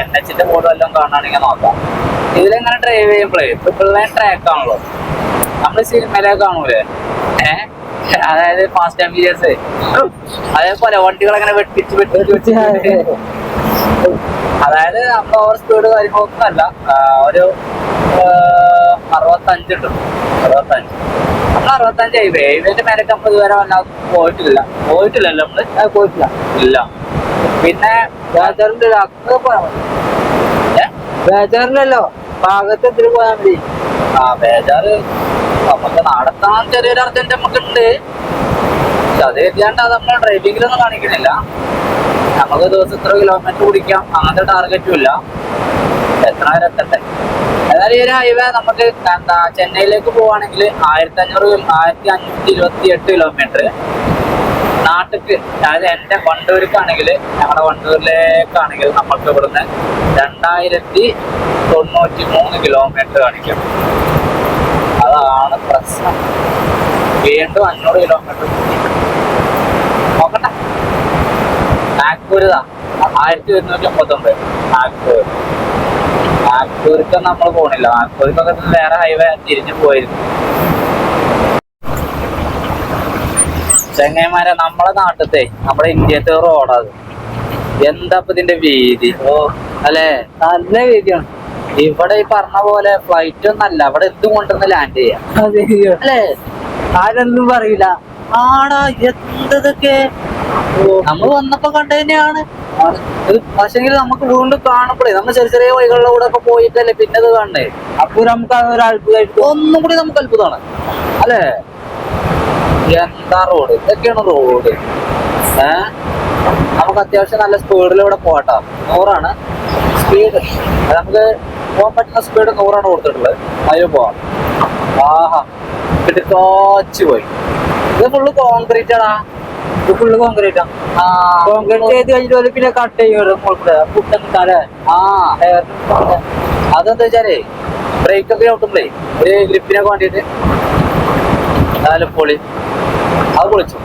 NH-ന്റെ ബോർഡ് വല്ലതും കാണുകയാണെങ്കിൽ നോക്കാം. ഇതിലെങ്ങനെ ഡ്രൈവ് ചെയ്യുമ്പോഴേ ട്രിപ്പിൾ ട്രാക്ക് ആണല്ലോ, നമ്മള് സിനിമയിലൊക്കെ കാണൂലേ, അതായത് ഫാസ്റ്റ് ആൻഡ് ഫ്യൂരിയസ്, അതേപോലെ വണ്ടികൾ അങ്ങനെ വെട്ടിച്ച് അതായത് നമ്മൾ ഓവർ സ്പീഡ് കാര്യങ്ങളൊന്നും അല്ല. ഒരു 65 ഉണ്ട്. 65 നമ്മൾ 65 ഹൈവേന്റെ മേലേക്ക് നമ്മൾ ഇതുവരെ വല്ലാതെ പോയിട്ടില്ലല്ലോ നമ്മള്. പോയിട്ടില്ല ഇല്ല. പിന്നെ ബേജാറിലല്ലോ ഭാഗത്ത് എന്തിനു പോയാൽ മതി. ബേജാറ് നമുക്ക് നടത്താൻ ചെറിയൊരു അർജന്റ് നമുക്ക് ഉണ്ട്. പക്ഷെ അത് കരുതിയാണ്ട് അത് നമ്മൾ ഡ്രൈവിംഗിലൊന്നും കാണിക്കണില്ല. നമുക്ക് ദിവസം ഇത്ര കിലോമീറ്റർ കുടിക്കാം അങ്ങനത്തെ ടാർഗറ്റും ഇല്ല. എത്ര നേരം എത്തട്ടെ. ഏതായാലും ഈ ഒരു ഹൈവേ നമുക്ക് എന്താ ചെന്നൈയിലേക്ക് പോവാണെങ്കിൽ 1528 കിലോമീറ്റർ. നാട്ടിക്ക് അതായത് എന്റെ വണ്ടൂർക്കാണെങ്കിൽ, ഞങ്ങളുടെ വണ്ടൂരിലേക്കാണെങ്കിൽ നമ്മൾക്ക് ഇവിടുന്ന് 2093 കിലോമീറ്റർ കാണിക്കും. അതാണ് പ്രശ്നം. വീണ്ടും 500 കിലോമീറ്റർ നോക്കട്ടെ. നാഗ്പൂരിതാ 1159. നാഗ്പൂർക്ക് നമ്മൾ പോണില്ല. നാഗ്പൂർക്കൊക്കെ വേറെ ഹൈവേ തിരിഞ്ഞു പോയിരുന്നു. ചെങ്ങൈമാരെ നമ്മളെ നാട്ടിലത്തെ നമ്മുടെ ഇന്ത്യത്തെ റോഡത് എന്താ ഇതിന്റെ വീതി അല്ലെ, നല്ല വീതിയാണ്. ഇവിടെ ഈ പറഞ്ഞ പോലെ ഫ്ലൈറ്റ് ഒന്നല്ല, ഇവിടെ എന്തും കൊണ്ടുവന്ന് ലാൻഡ് ചെയ്യാം അല്ലേ, ആരൊന്നും പറയില്ല. ആടാ എന്തൊക്കെ നമ്മൾ വന്നപ്പോ കണ്ടു തന്നെയാണ്. പക്ഷെങ്കിൽ നമുക്ക് വീണ്ടും കാണുമ്പോഴേ നമ്മൾ ചെറിയ ചെറിയ വഴികളിലെ കൂടെ ഒക്കെ പോയിട്ടല്ലേ പിന്നെ ഇത് കാണണ്ടേ. അപ്പൊ നമുക്ക് ഒരു അത്ഭുതമായിട്ട് ഒന്നും കൂടി നമുക്ക് അത്ഭുതമാണ് അല്ലേ. എന്താ റോഡ്, ഇതൊക്കെയാണ് റോഡ്. നമുക്ക് അത്യാവശ്യം നല്ല സ്പീഡിലൂടെ പോകട്ടോ. 100 സ്പീഡ്. നമുക്ക് പോകാൻ പറ്റുന്ന സ്പീഡ് 100 കൊടുത്തിട്ടുള്ളത്. അതിൽ പോവാം. ആഹാ കാച്ചു പോയി. ഇത് ഫുള്ള് കോൺക്രീറ്റ് ആടാ. ഇത് ഫുള്ള് കോൺക്രീറ്റ് ആണ്. കോൺക്രീറ്റ് ചെയ്ത് കഴിഞ്ഞിട്ട് പിന്നെ കട്ട് ചെയ്യും. അതെന്താ വെച്ചാലേ ബ്രേക്ക് ഒക്കെ ചവിട്ടുമ്പോഴേ ഒരു ഗ്രിപ്പിനൊക്കെ വേണ്ടിട്ട് പൊളി. അത് പൊളിച്ചു.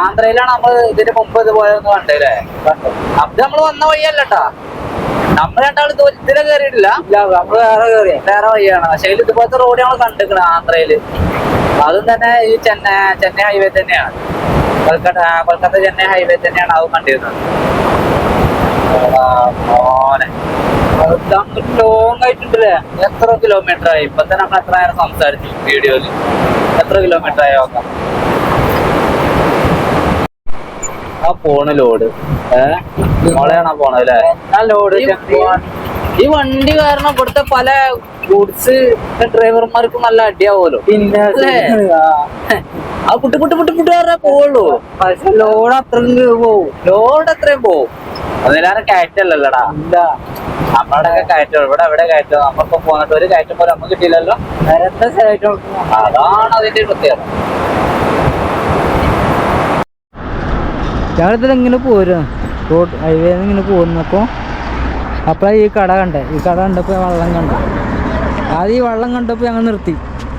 ആന്ധ്രയിലാണ് നമ്മൾ ഇതിന്റെ മുമ്പ് ഇതുപോലെയൊന്നും കണ്ടല്ലേ. അത് നമ്മള് വന്ന വഴിയല്ലട്ടാ. നമ്മൾ രണ്ടാളും ഇതിലെ കയറിയിട്ടില്ല. നമ്മള് വേറെ വഴിയാണ്. പക്ഷെ ഇതുപോലത്തെ റോഡ് നമ്മൾ കണ്ടിരിക്കണം ആന്ധ്രയില്. അതും തന്നെ ഈ ചെന്നൈ ഹൈവേ തന്നെയാണ്. കൊൽക്കത്ത ചെന്നൈ ഹൈവേ തന്നെയാണ് അതും കണ്ടിരുന്നത്. ലോങ് ആയിട്ടുണ്ടല്ലേ. എത്ര കിലോമീറ്റർ ആയി ഇപ്പൊ തന്നെ നമ്മൾ എത്ര നേരം സംസാരിച്ചു വീഡിയോയില്. എത്ര കിലോമീറ്റർ ആയി നോക്കാം. ആ പോണ ലോഡ് മോളെയാണോ പോണത് അല്ലേ. ആ ലോഡ് ഈ വണ്ടി കാരണം ഇവിടുത്തെ പല ഗുഡ്സ് ഡ്രൈവർമാർക്കും നല്ല അടിയാവുമല്ലോ. പിന്നെ അല്ലേ ആ പുട്ട് പറഞ്ഞാൽ പോവുള്ളൂ. പക്ഷെ ലോഡ് അത്രയും പോവും. ലോഡ് അത്രയും പോവും. അതിലാരും കയറ്റല്ലല്ലോടാ. ഇല്ല, നമ്മളോടൊക്കെ കയറ്റം. ഇവിടെ എവിടെ കയറ്റം? നമ്മളിപ്പോ പോന്നിട്ട് ഒരു കയറ്റം പോലെ നമുക്ക് കിട്ടിയില്ലല്ലോ. അതാണ് അതിന്റെ പ്രത്യേകത. ഞങ്ങളിതിൽ ഇങ്ങനെ പോരും റോഡ് ഹൈവേ ഇങ്ങനെ പോകുന്നപ്പോ അപ്പോഴാണ് ഈ കട കണ്ടേ. ഈ കട കണ്ടപ്പോൾ വെള്ളം കണ്ടു. ആദ്യം ഈ വെള്ളം കണ്ടപ്പോൾ ഞങ്ങൾ നിർത്തി.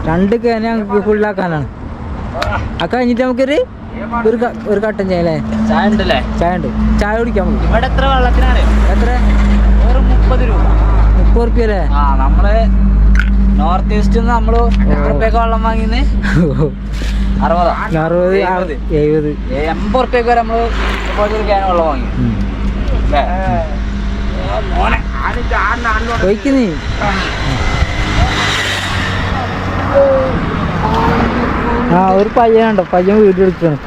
2 കേന ഞങ്ങൾക്ക് ഫുള്ളാക്കാനാണ്. അത് കഴിഞ്ഞിട്ട് നമുക്കൊരു ഒരു കട്ടൻ ചായ അല്ലേ. ചായ ഉണ്ടല്ലേ? ചായ ഉണ്ട്. ചായ കുടിക്കാൻ പോകും. ഇവിടെ എത്ര വെള്ളത്തിനാണ്? എത്ര? 30 രൂപ. 30 റുപ്യ അല്ലേ? നമ്മള് നോർത്ത് ഈസ്റ്റ് നമ്മള് എത്ര റുപ്യക്ക് വെള്ളം വാങ്ങിന്ന്? 60, 70, 80 റുപ്യക്ക് വരെ നമ്മള് ഒരു ക്യാൻ വെള്ളം വാങ്ങി. ഒഴിക്കുന്നേ. ഒരു പയ്യനുണ്ടോ, പയ്യൻ വീഡിയോ എടുക്കണം.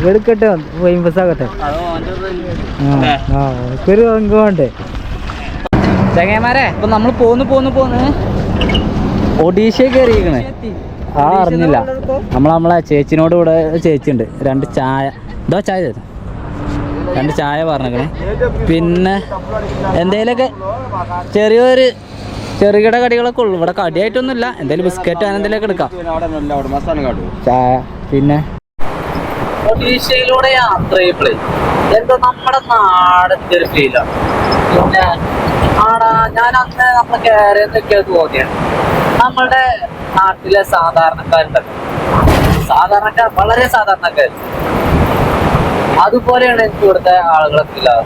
എടുക്കട്ടെ, ഫേമസ് ആകട്ടെ. ഒരു അംഗം വേണ്ടേ. ചങ്ങന്മാരെ ഇപ്പൊ നമ്മൾ പോന്ന് ഒഡീഷ കയറിയിരിക്കണേ. അറിഞ്ഞില്ല. നമ്മളെ ചേച്ചിനോട് ഇവിടെ ചേച്ചിയുണ്ട്. 2 ചായ. ഇതോ ചായ തരും. 2 ചായ പറഞ്ഞേക്കണേ. പിന്നെ എന്തേലൊക്കെ ചെറുകിട കടികളൊക്കെ ഉള്ളു. ഇവിടെ കടിയായിട്ടൊന്നുമില്ല. എന്തായാലും ബിസ്ക്കറ്റ് അങ്ങനെ എന്തെങ്കിലുമൊക്കെ എടുക്കാം. ചായ. പിന്നെ ഒഡീഷയിലൂടെ യാത്ര ചെയ്യുമ്പോഴേ എന്തോ നമ്മുടെ നാടത്തെ ഒരു ഫീലാണ്. പിന്നെ ആടാ, ഞാൻ അന്ന് നമ്മൾ കയറിയെന്നൊക്കെ തോന്നിയാണ്. നമ്മളുടെ നാട്ടിലെ സാധാരണക്കാരുണ്ടല്ലോ, സാധാരണക്കാർ, വളരെ സാധാരണക്കാർ, അതുപോലെയാണ് എനിക്ക് ഇവിടുത്തെ ആളുകളൊക്കെ ഇല്ലാതെ.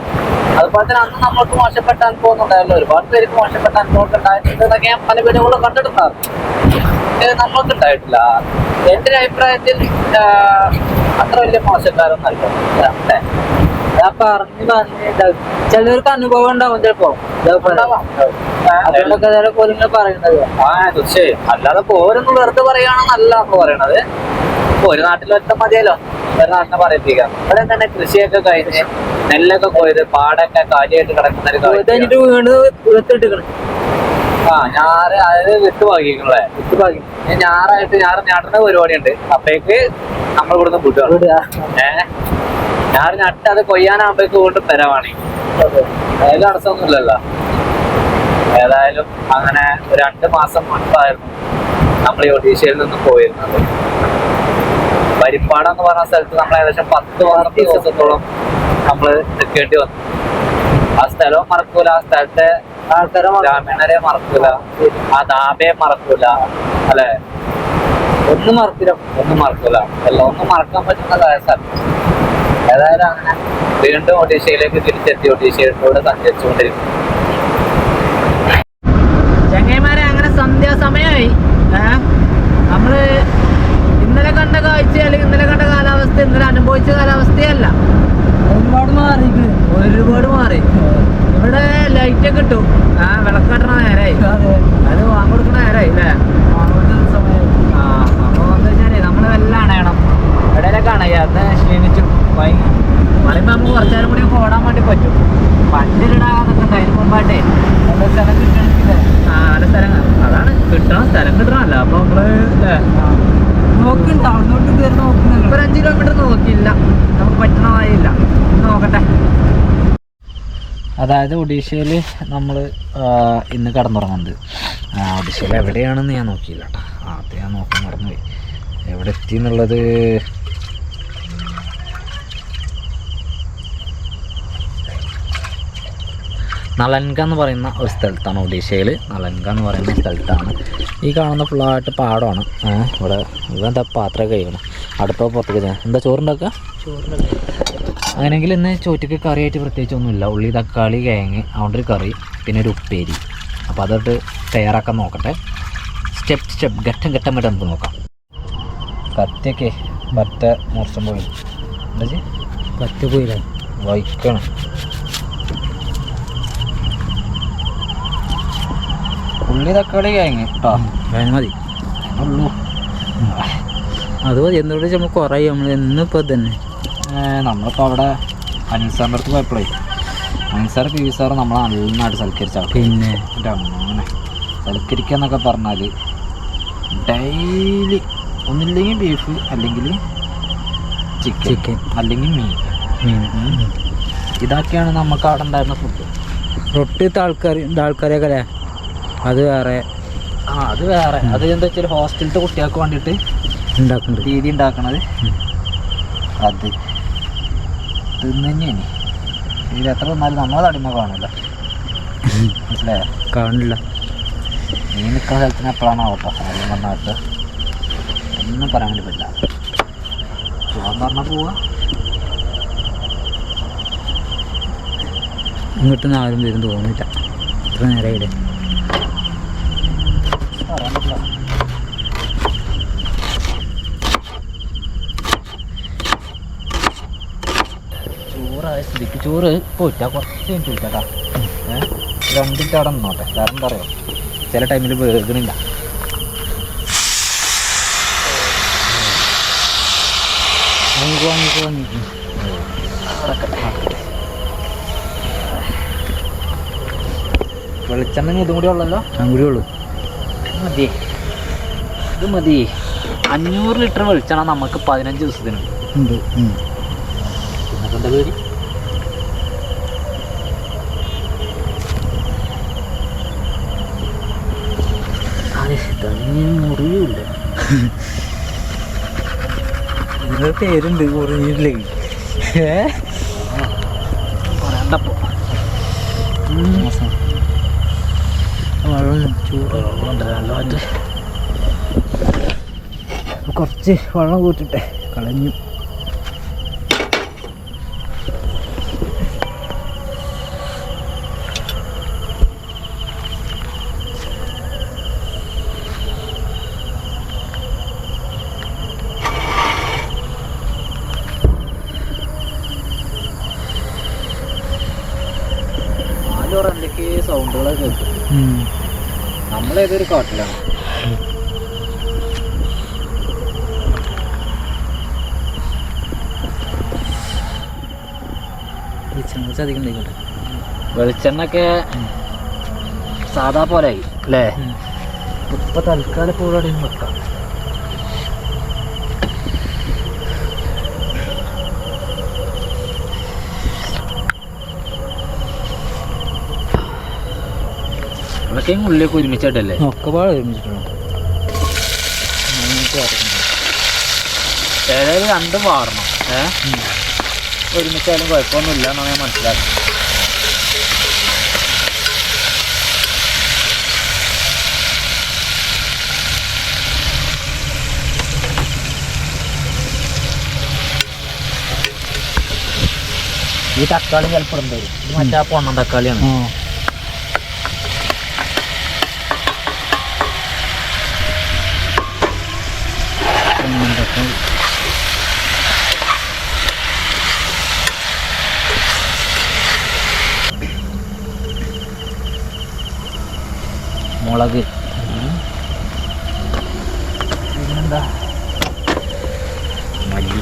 അതുപോലെ തന്നെ അന്ന് നമ്മൾക്ക് മോശപ്പെട്ട അനുഭവം ഉണ്ടായല്ലോ, ഒരുപാട് പേർക്ക് മോശപ്പെട്ട അനുഭവം ഉണ്ടായിട്ടുണ്ട് എന്നൊക്കെ ഞാൻ പല വീടുകളും കണ്ടിട്ടുണ്ടാകും. നമ്മൾക്ക് ഉണ്ടായിട്ടില്ല. എൻ്റെ ഒരു അഭിപ്രായത്തിൽ അത്ര വലിയ മോശക്കാരൊന്നും അല്ല. ഞാൻ പറഞ്ഞ് ചിലർക്ക് അനുഭവം ഉണ്ടാവും ചിലപ്പോ, അതുകൊണ്ടൊക്കെ ചിലപ്പോൾ പറയുന്നത്. തീർച്ചയായും. അല്ലാതെ ഓരോന്നും വെറുതെ പറയുകയാണെന്നല്ല നമ്മൾ പറയണത്. ഒരു നാട്ടിൽ ഒറ്റ മതിയല്ലോ, ഒരു നാട്ടിനെ പറയിപ്പിക്കാം. ഇവിടെ തന്നെ കൃഷിയൊക്കെ കഴിഞ്ഞ് നെല്ലൊക്കെ പോയത്, പാടൊക്കെ കാലിയായിട്ട് കിടക്കുന്ന ഒരു കഴിഞ്ഞിട്ട് വീണ്ടും എടുത്തിട്ടിക്കണം. ഞാറ്, അതായത് വിട്ടുപാകിക്കണേ, വിട്ടുപാകി ഞാറായിട്ട് ഞാറ് നടുന്ന പരിപാടി ഉണ്ട്. അപ്പേക്ക് നമ്മൾ ഇവിടുന്ന് കൂട്ടുക. ഞാറ് നട്ട് അത് കൊയ്യാനാകുമ്പോഴേക്ക് വീണ്ടും പെരവാണി. അതിൽ തടസ്സമൊന്നുമില്ലല്ലോ. ഏതായാലും അങ്ങനെ 2 മാസം മുൻപായിരുന്നു നമ്മൾ ഈ ഒഡീഷയിൽ നിന്ന് പോയിരുന്നത്. വരിപ്പാടം എന്ന് പറഞ്ഞ സ്ഥലത്ത് നമ്മൾ ഏകദേശം 10 ദിവസത്തോളം നമ്മൾ നിൽക്കേണ്ടി വന്നു. ആ സ്ഥലവും മറക്കൂല, ആ സ്ഥലത്തെ ആൾക്കാരെ, ഗ്രാമീണരെ മറക്കൂല, ആ ദാബയെ മറക്കൂല, അല്ലെ? ഒന്നും മറക്കൂല. എല്ലാം ഒന്നും മറക്കാൻ പറ്റുന്ന സ്ഥലം. ഏതായാലും അങ്ങനെ വീണ്ടും ഒഡീഷയിലേക്ക് തിരിച്ചെത്തി, ഒഡീഷയിലൂടെ സഞ്ചരിച്ചുകൊണ്ടിരിക്കും. ചങ്ങായിമാരെ, അങ്ങനെ സന്ധ്യാസമയമായി. നമ്മള് ഇന്നലെ കണ്ട കാഴ്ച അല്ലെങ്കിൽ ഇന്നലെ കണ്ട കാലാവസ്ഥ ഇന്നലെ അനുഭവിച്ച കാലാവസ്ഥയല്ല, ഒരുപാട് മാറി. ഇവിടെ ലൈറ്റ് ഒക്കെ ഇട്ടു, വിളക്ക് കെട്ടണ നേരായി, അത് വാങ്ങിക്കൊടുക്കണ നേരായി അല്ലേ? അപ്പൊ എന്താ വെച്ചാല് നമ്മള് എല്ലാം അണയണം, ഇടയിലൊക്കെ അണയ്യ. അത് ക്ഷീണിച്ചു പറയുമ്പോ നമുക്ക് കുറച്ചേരം കൂടി ഓടാൻ വേണ്ടി പറ്റും. പണ്ടിലിടാന്നൊക്കെ ഉണ്ട്. അതിന് മുമ്പായിട്ടേ നല്ല സ്ഥലം കിട്ടണമെങ്കിൽ നല്ല സ്ഥലം, അതാണ് കിട്ടണം, സ്ഥലം കിട്ടണമല്ല. അപ്പൊ നമ്മള് നോക്കുന്നുണ്ട്, അവിടോട്ട് കയറി നോക്കുന്നുണ്ട്. ഒരു 5 കിലോമീറ്റർ നോക്കിയില്ല, നമുക്ക് പറ്റണമായില്ല. നോക്കട്ടെ. അതായത് ഒഡീഷയിൽ നമ്മൾ ഇന്ന് കടന്നുറങ്ങുന്നത്. ഒഡീഷയിൽ എവിടെയാണെന്ന് ഞാൻ നോക്കിയില്ല കേട്ടോ. അത് ഞാൻ നോക്കാൻ മറന്നുപോയി. എവിടെ എത്തി എന്നുള്ളത് നളൻഗ എന്ന് പറയുന്ന ഒരു സ്ഥലത്താണ്. ഒഡീഷയിൽ നളൻഗ എന്ന് പറയുന്ന സ്ഥലത്താണ്. ഈ കാണുന്ന ഫുള്ളായിട്ട് പാടമാണ്. ഇവിടെ എന്താ പാത്രമൊക്കെ കഴിക്കണം. അടുപ്പ പുറത്തേക്ക് എന്താ ചോറുണ്ടാക്കുക? അങ്ങനെയെങ്കിൽ ഇന്ന് ചോറ്റയ്ക്ക് കറിയായിട്ട് പ്രത്യേകിച്ചൊന്നുമില്ല. ഉള്ളി, തക്കാളി, കിഴങ്ങ്, അതുകൊണ്ടൊരു കറി, പിന്നെ ഒരു ഉപ്പേരി. അപ്പോൾ അതൊട്ട് തയ്യാറാക്കാൻ നോക്കട്ടെ. സ്റ്റെപ്പ് ഘട്ടമായിട്ട് നമുക്ക് നോക്കാം. കത്തിയൊക്കെ പറ്റ മോശം പോയി. എന്താ പറ്റ പോയില്ല, വൈക്കണം. ഉള്ളി, തക്കാളി, കിഴങ്ങ് കേട്ടോ, കിഴങ്ങ് മതി. ഉള്ളൂ അത് മതി. എന്തുകൊണ്ട് നമ്മൾ കുറേ നമ്മൾ എന്നിപ്പോൾ തന്നെ നമ്മളിപ്പോൾ അവിടെ അനിൽസാറിൻ്റെ അടുത്ത് പോയപ്പോഴേ അനിൽസാർ പി വി സാറ് നമ്മളെ നന്നായിട്ട് സൽക്കരിച്ചാണ്. പിന്നെ എൻ്റെ അങ്ങനെ സൽക്കരിക്കുക എന്നൊക്കെ പറഞ്ഞാൽ ഡെയിലി ഒന്നില്ലെങ്കിൽ ബീഫ്, അല്ലെങ്കിൽ ചിക്കൻ, അല്ലെങ്കിൽ മീൻ. ഇതൊക്കെയാണ് നമുക്ക് അവിടെ ഉണ്ടായിരുന്ന ഫുഡ്. റൊട്ടി, താൽക്കാരിയൊക്കെ അല്ലേ, അത് വേറെ. അത് വേറെ. അത് എന്താ വെച്ചാൽ ഹോസ്റ്റലിലത്തെ കുട്ടികൾക്ക് വേണ്ടിയിട്ട് ഉണ്ടാക്കുന്നത്, രീതി ഉണ്ടാക്കണത്. അത് തിന്നു തന്നെയാണ്. ഇത് എത്ര വന്നാലും നമ്മളെ തടിമ കാണില്ല, മനസ്സിലായോ? കാണില്ല. നീ നിൽക്കുന്ന സ്ഥലത്തിന് എപ്പോഴാണ് ആവട്ടോ അല്ലെങ്കിൽ വന്നാട്ട് ഒന്നും പറയാൻ വേണ്ടി പറ്റില്ല. പോകാൻ പറഞ്ഞാൽ പോവാ. ഇങ്ങോട്ട് ആരും വരും തോന്നില്ല. ഇത്ര നേരമായില്ലേ, പറയാൻ പറ്റില്ല. ചോറായ സ്ഥിതിക്ക് ചോറ് പോയിട്ടാ കുറച്ച് കഴിഞ്ഞിട്ട് വിളിച്ചാട്ടാ. 2 മിനിറ്റ് അവിടെ നിന്നോട്ടെ. കാരണം എന്താ പറയുക, ചില ടൈമിൽ വേഗണില്ല. വെളിച്ചെണ്ണ ഇതും കൂടി ഉള്ളല്ലോ. കൂടി ഉള്ളൂ. മതി, ഇത് മതി. 500 ലിറ്റർ വെളിച്ചെണ്ണ നമുക്ക് 15 ദിവസത്തിന് ഉണ്ട്. പിന്നെ എന്താ പേര്, മുറിയൂല്ല. ഇതിന് പേരുണ്ട്, മുറിയില്ലേ പറയണ്ടപ്പോ. കുറച്ച് വെള്ളം കൂട്ടിട്ടെ കളഞ്ഞു. എന്തൊക്കെ സൗണ്ടുകളൊക്കെ കേൾക്കും. നമ്മളേതൊരു കാട്ടിലാണ്. വെളിച്ചെണ്ണൊക്കെ സാധാ പോലെ ആയി അല്ലേ? ഇപ്പൊ തൽക്കാലം ഇപ്പോൾ വെക്കാം. അതൊക്കെ ഉള്ളിലേക്ക് ഒരുമിച്ചായിട്ടല്ലേ? ഒക്കെ പാടെ ഒരുമിച്ചിട്ടുണ്ടോ? ഏതായാലും രണ്ടും വാടണം. ഒരുമിച്ചായാലും കുഴപ്പമൊന്നുമില്ല എന്നാണ് ഞാൻ മനസ്സിലാക്കുന്നത്. ഈ തക്കാളി ചിലപ്പോൾ വരും. ഇത് മറ്റേ പൊണ്ണം തക്കാളിയാണ്. മുളക് പിന്നെന്താ മല്ലി.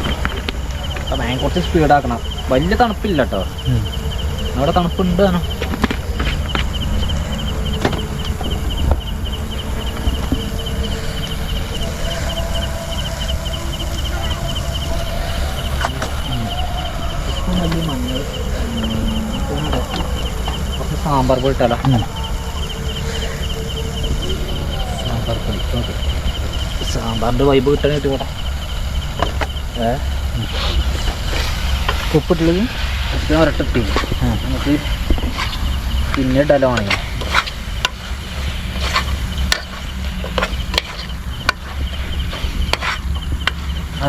ഭയങ്കര കുറച്ച് സ്പീഡാക്കണം. വലിയ തണുപ്പില്ല കേട്ടോ. അവിടെ തണുപ്പുണ്ട് താനോ. മഞ്ഞൾ കുറച്ച് സാമ്പാർ പൊടി ഇട്ടാലോ. സാമ്പാർ പൊടി സാമ്പാറിൻ്റെ വൈബ് കിട്ടാനായിട്ട് പോട്ടെ. ഉപ്പിട്ടുള്ളത് ഒരട്ടിട്ട് നമുക്ക് പിന്നെ ഇട്ടാലോ ആണെങ്കിൽ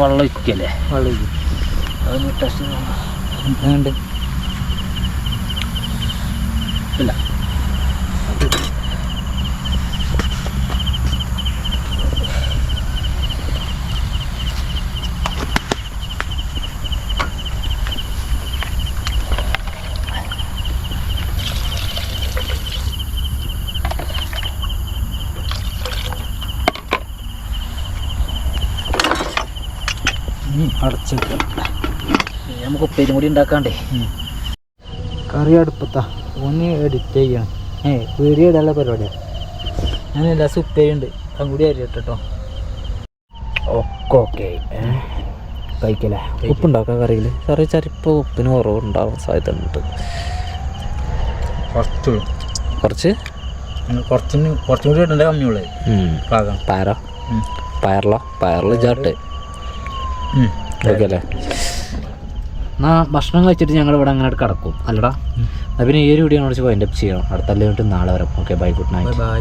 വെള്ളം ഒഴിക്കല്ലേ? വെള്ളം ഒഴിക്കും. അതൊന്ന് ടെസ്റ്റ് ഉണ്ട് ഇല്ല. അടച്ചേക്കാം. നമുക്ക് ഉപ്പേരും കൂടി ഉണ്ടാക്കാണ്ടേ. കറി അടുപ്പത്താ ഒന്ന് എഡിറ്റ് ചെയ്യണം. വീഡിയോ ഇടാനുള്ള പരിപാടിയാണ്. ഞാൻ എല്ലാ ഉപ്പേരുണ്ട് അതും കൂടി അരിയട്ടോ കേട്ടോ. ഓക്കെ കഴിക്കല്ലേ? ഉപ്പുണ്ടാക്കാം കറിയിൽ. കറി ചിലപ്പോൾ ഉപ്പിന് കുറവുണ്ടാവാൻ സാധ്യത ഉണ്ട്. കുറച്ചും കൂടി ഇടേണ്ട കമ്മിയുള്ളത് പാകം. പയറിലോ ചാട്ട് ഓക്കെ അല്ലേ? എന്നാ ഭക്ഷണം കഴിച്ചിട്ട് ഞങ്ങൾ ഇവിടെ അങ്ങനെ കിടക്കും അല്ലടാ. പിന്നെ ഈ ഒരു വീഡിയോ കുറച്ച് വൈൻഡപ്പ് ചെയ്യണം. അടുത്തല്ലേ നാളെ വരാം. Okay bye, good night. By.